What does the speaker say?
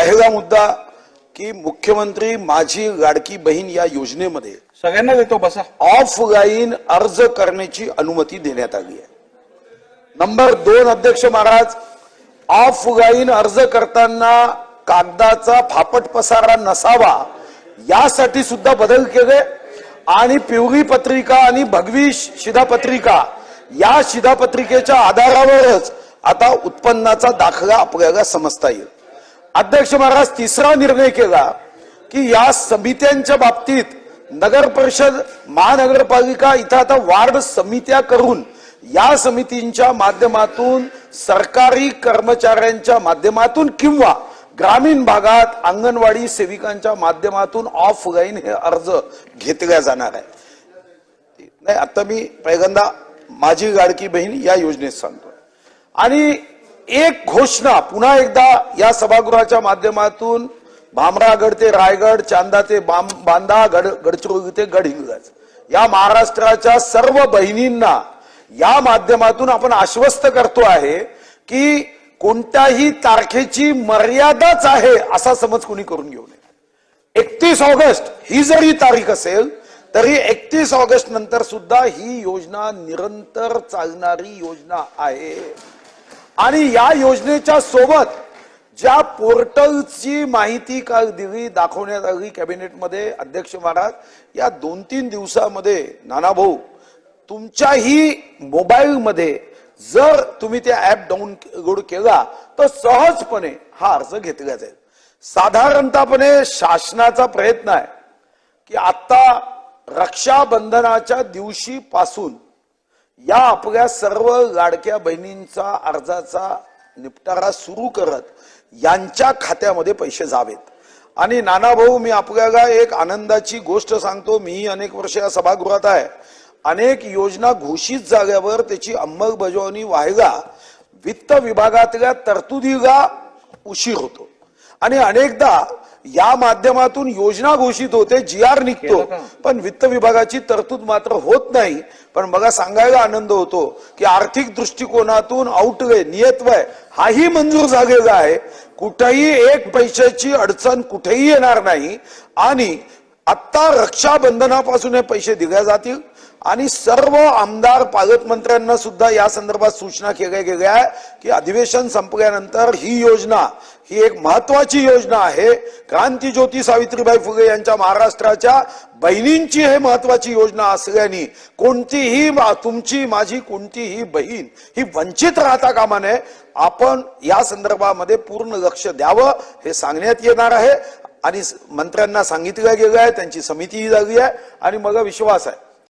पहिला मुद्दा की मुख्यमंत्री माझी लाडकी बहीण या योजनेमध्ये सगळ्यांना देतो बसा. ऑफलाईन अर्ज करण्याची अनुमती देण्यात आली आहे. नंबर 2, अध्यक्ष महाराज, ऑफलाईन अर्ज करताना कागदाचा फापट पसारा नसावा यासाठी सुद्धा बदल केले आणि पिवळी पत्रिका आणि भगवी शिधापत्रिका या शिधापत्रिकेच्या आधारावरच आता उत्पन्नाचा दाखला आपल्याला समजता येईल. अध्यक्ष महाराज, तिसरा निर्णय केला की या समित्यांच्या बाबतीत नगर परिषद महानगरपालिका इथं आता वार्ड समित्या करून या समितींच्या माध्यमातून सरकारी कर्मचाऱ्यांच्या माध्यमातून किंवा ग्रामीण भागात अंगणवाडी सेविकांच्या माध्यमातून ऑफलाईन हे अर्ज घेतल्या जाणार आहे. नाही, आता मी पहिल्यांदा माझी लाडकी बहीण या योजनेत सांगतो. आणि एक घोषणा पुन्हा एकदा या सभागृहाच्या माध्यमातून भामरागड ते रायगड, चांदा ते बांदा, गडचिरोली ते गडहिंग्लज या महाराष्ट्राच्या सर्व बहिणींना या माध्यमातून आपण आश्वस्त करतो आहे की कोणत्याही तारखेची मर्यादाच आहे असा समज कोणी करून घेऊ नये. 31 ऑगस्ट ही जरी तारीख असेल तरी 31 ऑगस्ट नंतर सुद्धा ही योजना निरंतर चालणारी योजना आहे. आणि या योजनेच्या सोबत ज्या पोर्टलची माहिती काल दिली दाखवण्यात आली कॅबिनेटमध्ये, अध्यक्ष महाराज, या 2-3 दिवसामध्ये नानाभाऊ तुमच्याही मोबाईलमध्ये जर तुम्ही ते ऍप डाउनलोड केला तर सहजपणे हा अर्ज घेतला जाईल. साधारणतःपणे शासनाचा प्रयत्न आहे की आता रक्षाबंधनाच्या दिवशी पासून या आपल्या सर्व लाडक्या बहिणींचा अर्जाचा निपटारा सुरू करत यांच्या खात्यामध्ये पैसे जावेत. आणि नानाभाऊ, मी आपल्याला एक आनंदाची गोष्ट सांगतो. मी अनेक वर्ष या सभागृहात आहे. अनेक योजना घोषित झाल्यावर त्याची अंमलबजावणी व्हायला वित्त विभागातल्या तरतुदीला उशीर होतो आणि अनेकदा या माध्यमातून योजना घोषित होते, GR निघतो, पण वित्त विभागाची तरतूद मात्र होत नाही. पण मला सांगायला आनंद होतो की आर्थिक दृष्टिकोनातून आउटवे नियतव्यय हाही मंजूर झालेला आहे. कुठेही एक पैशाची अडचण कुठेही येणार नाही. आणि आता रक्षाबंधनापासून हे पैसे दिले जातील आणि सर्व आमदार पालकमंत्र्यांना सुद्धा या संदर्भात सूचना केल्या गेल्या आहे की अधिवेशन संपल्यानंतर ही योजना ही एक महत्वाची योजना आहे. क्रांतीज्योती सावित्रीबाई फुले यांच्या महाराष्ट्राच्या बहिणींची हे महत्वाची योजना असल्याने कोणतीही तुमची माझी कोणतीही बहीण ही वंचित राहता कामा नये. आपण या संदर्भामध्ये पूर्ण लक्ष द्यावं हे सांगण्यात येणार आहे आणि मंत्र्यांना सांगितलं गेलं आहे. त्यांची समितीही झाली आहे आणि मला विश्वास आहे